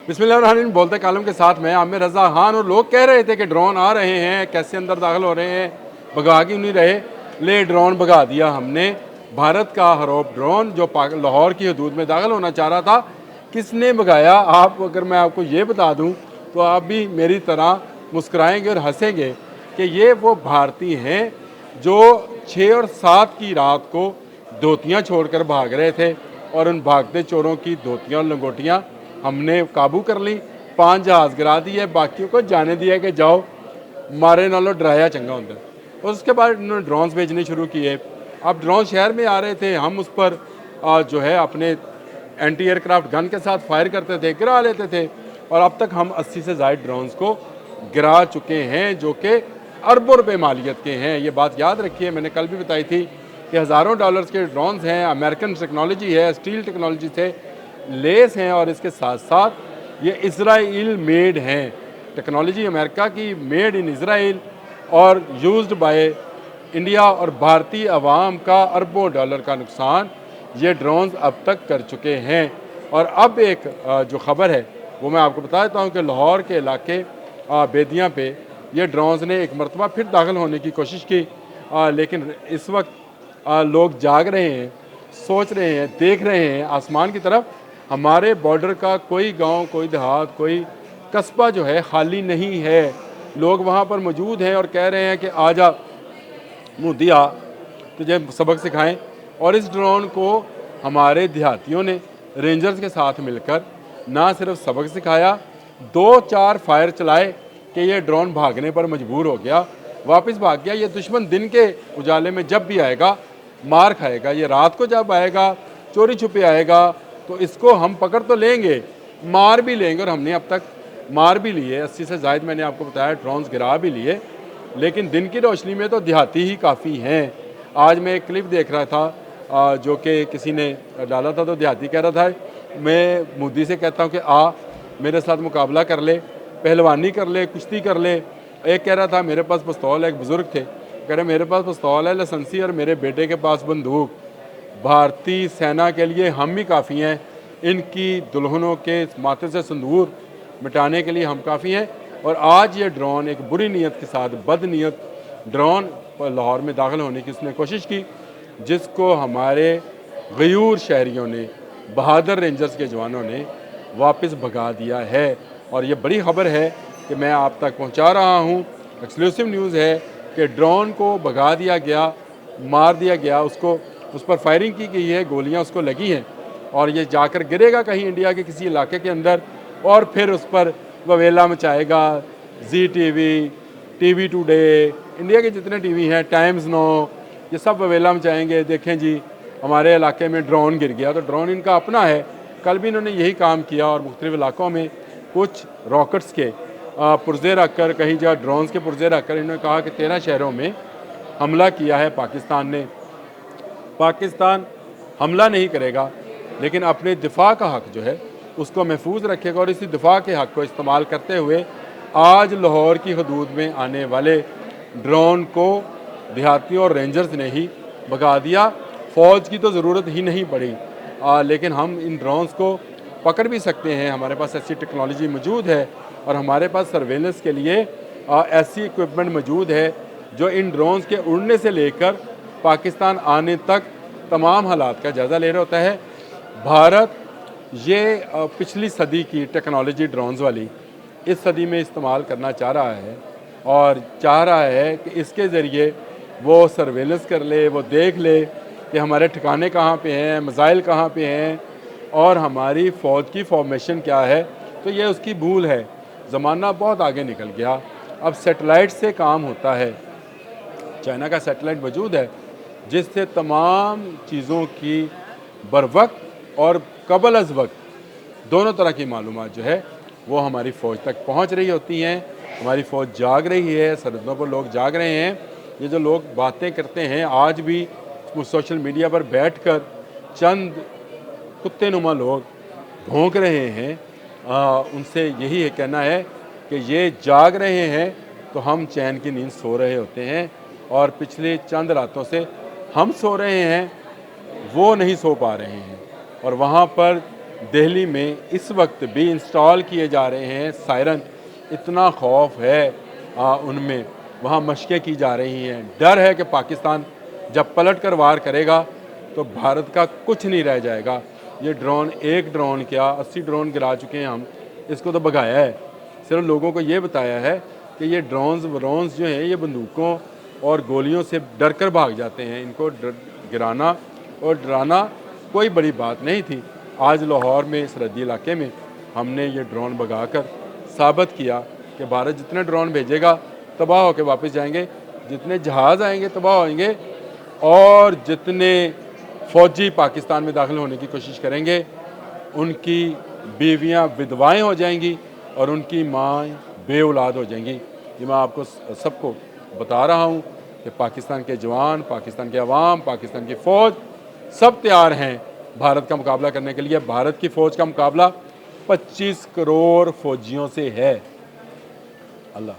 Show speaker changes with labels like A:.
A: बिस्मिल्लाहिर्रहमानिर्रहीम। बोलते कालम के साथ मैं आमिर रज़ा खान। और लोग कह रहे थे कि ड्रोन आ रहे हैं, कैसे अंदर दाखिल हो रहे हैं, भगा क्यों नहीं रहे। ले ड्रोन भगा दिया हमने। भारत का हरौब ड्रोन जो लाहौर की हदूद में दाखिल होना चाह रहा था, किसने भगाया? आप अगर मैं आपको ये बता दूं तो आप भी मेरी तरह मुस्कुराएंगे और हंसेंगे कि ये वो भारतीय हैं जो 6 और 7 की रात को धोतियाँ छोड़कर भाग रहे थे, और उन भागते चोरों की धोतियाँ और लंगोटियाँ हमने काबू कर ली। 5 जहाज़ गिरा दिए, बाकियों को जाने दिया कि जाओ, मारे नालों डराया चंगा होता है। और उसके बाद उन्होंने ड्रोन्स भेजने शुरू किए। अब ड्रोन शहर में आ रहे थे, हम उस पर जो है अपने एंटी एयरक्राफ्ट गन के साथ फायर करते थे, गिरा लेते थे। और अब तक हम 80 से ज़ायद ड्रोन्स को गिरा चुके हैं, जो कि अरबों रुपए मालियत के हैं। ये बात याद रखिए, मैंने कल भी बताई थी कि हज़ारों डॉलर्स के ड्रोन्स हैं, अमेरिकन टेक्नोलॉजी है, स्टील टेक्नोलॉजी से लेस हैं, और इसके साथ साथ ये इसराइल मेड हैं। टेक्नोलॉजी अमेरिका की, मेड इन इसराइल और यूज्ड बाय इंडिया। और भारतीय अवाम का अरबों डॉलर का नुकसान ये ड्रोन्स अब तक कर चुके हैं। और अब एक जो ख़बर है वो मैं आपको बता देता हूँ कि लाहौर के इलाके बेदियाँ पे ये ड्रोन्स ने एक मरतबा फिर दाखिल होने की कोशिश की, लेकिन इस वक्त लोग जाग रहे हैं, सोच रहे हैं, देख रहे हैं आसमान की तरफ। हमारे बॉर्डर का कोई गांव, कोई देहात, कोई कस्बा जो है खाली नहीं है। लोग वहां पर मौजूद हैं और कह रहे हैं कि आजा मोदी आ, तुझे सबक सिखाएं। और इस ड्रोन को हमारे देहातियों ने रेंजर्स के साथ मिलकर ना सिर्फ सबक सिखाया, 2-4 फायर चलाए कि ये ड्रोन भागने पर मजबूर हो गया, वापस भाग गया। ये दुश्मन दिन के उजाले में जब भी आएगा मार खाएगा, ये रात को जब आएगा, चोरी छुपे आएगा, तो इसको हम पकड़ तो लेंगे, मार भी लेंगे। और हमने अब तक मार भी लिए, 80 से ज़ायद मैंने आपको बताया ड्रोन्स गिरा भी लिए। लेकिन दिन की रोशनी में तो देहाती ही काफ़ी हैं। आज मैं एक क्लिप देख रहा था जो कि किसी ने डाला था, तो देहाती कह रहा था, मैं मोदी से कहता हूँ कि आ मेरे साथ मुकाबला कर ले, पहलवानी कर ले, कुश्ती कर ले। एक कह रहा था मेरे पास पिस्तौल है, एक बुज़ुर्ग थे, कह रहे मेरे पास पिस्तौल है, लाइसेंसी, और मेरे बेटे के पास बंदूक। भारतीय सेना के लिए हम ही काफ़ी हैं, इनकी दुल्हनों के माथे से संदूर मिटाने के लिए हम काफ़ी हैं। और आज ये ड्रोन एक बुरी नीयत के साथ, बदनीयत ड्रोन लाहौर में दाखिल होने की उसने कोशिश की, जिसको हमारे गयूर शहरियों ने, बहादुर रेंजर्स के जवानों ने वापस भगा दिया है। और ये बड़ी खबर है कि मैं आप तक पहुंचा रहा हूं, एक्सक्लूसिव न्यूज़ है कि ड्रोन को भगा दिया गया, मार दिया गया, उसको उस पर फायरिंग की गई है, गोलियां उसको लगी हैं, और ये जाकर गिरेगा कहीं इंडिया के किसी इलाके के अंदर, और फिर उस पर ववेला मचाएगा। ZTV, TV टुडे, इंडिया के जितने टीवी हैं, टाइम्स नो, ये सब ववेला मचाएंगे, देखें जी हमारे इलाके में ड्रोन गिर गया। तो ड्रोन इनका अपना है। कल भी इन्होंने यही काम किया, और मुख्तलिफ इलाकों में कुछ रॉकेट्स के पुर्जे रख कर, कहीं जगह ड्रोन्स के पुर्जे रख कर इन्होंने कहा कि 13 शहरों में हमला किया है पाकिस्तान ने। पाकिस्तान हमला नहीं करेगा, लेकिन अपने दिफा का हक़ जो है उसको महफूज रखेगा। और इसी दिफा के हक़ को इस्तेमाल करते हुए आज लाहौर की हदूद में आने वाले ड्रोन को देहातियों और रेंजर्स ने ही भगा दिया। फ़ौज की तो ज़रूरत ही नहीं पड़ी, लेकिन हम इन ड्रोन्स को पकड़ भी सकते हैं। हमारे पास ऐसी टेक्नोलॉजी मौजूद है, और हमारे पास सर्वेलेंस के लिए ऐसी इक्विपमेंट मौजूद है जो इन ड्रोन्स के उड़ने से लेकर पाकिस्तान आने तक तमाम हालात का जायज़ा ले रहा होता है। भारत ये पिछली सदी की टेक्नोलॉजी ड्रोन्स वाली इस सदी में इस्तेमाल करना चाह रहा है, और चाह रहा है कि इसके ज़रिए वो सर्वेलेंस कर ले, वो देख ले कि हमारे ठिकाने कहाँ पे हैं, मिसाइल कहाँ पे हैं, और हमारी फ़ौज की फॉर्मेशन क्या है। तो ये उसकी भूल है। ज़माना बहुत आगे निकल गया, अब सेटेलाइट से काम होता है। चाइना का सेटेलाइट मौजूद है जिससे तमाम चीज़ों की बरवक्त और कबल अज़ वक्त दोनों तरह की मालूमात जो है वो हमारी फ़ौज तक पहुंच रही होती हैं। हमारी फ़ौज जाग रही है, सरहदों पर लोग जाग रहे हैं। ये जो लोग बातें करते हैं, आज भी सोशल मीडिया पर बैठकर चंद कुत्ते नुमा लोग भौंक रहे हैं, उनसे यही है कहना है कि ये जाग रहे हैं तो हम चैन की नींद सो रहे होते हैं, और पिछले चंद रातों से हम सो रहे हैं, वो नहीं सो पा रहे हैं। और वहाँ पर दिल्ली में इस वक्त भी इंस्टॉल किए जा रहे हैं सायरन। इतना खौफ है उनमें, वहाँ मशक़ें की जा रही हैं। डर है कि पाकिस्तान जब पलट कर वार करेगा तो भारत का कुछ नहीं रह जाएगा। ये ड्रोन, एक ड्रोन क्या 80 ड्रोन गिरा चुके हैं हम, इसको तो भगाया है। सिर्फ लोगों को ये बताया है कि ये ड्रोन्स जो हैं ये बंदूकों और गोलियों से डर कर भाग जाते हैं। इनको गिराना और डराना कोई बड़ी बात नहीं थी। आज लाहौर में सरहदी इलाके में हमने ये ड्रोन भगाकर साबित किया कि भारत जितने ड्रोन भेजेगा तबाह होकर वापस जाएंगे, जितने जहाज़ आएंगे तबाह होंगे, और जितने फ़ौजी पाकिस्तान में दाखिल होने की कोशिश करेंगे उनकी बीवियां विधवाएं हो जाएंगी और उनकी माँ बे औलाद हो जाएंगी। ये मैं आपको सबको बता रहा हूँ कि पाकिस्तान के जवान, पाकिस्तान के अवाम, पाकिस्तान की फ़ौज सब तैयार हैं भारत का मुकाबला करने के लिए। भारत की फ़ौज का मुकाबला 25 करोड़ फ़ौजियों से है। अल्लाह।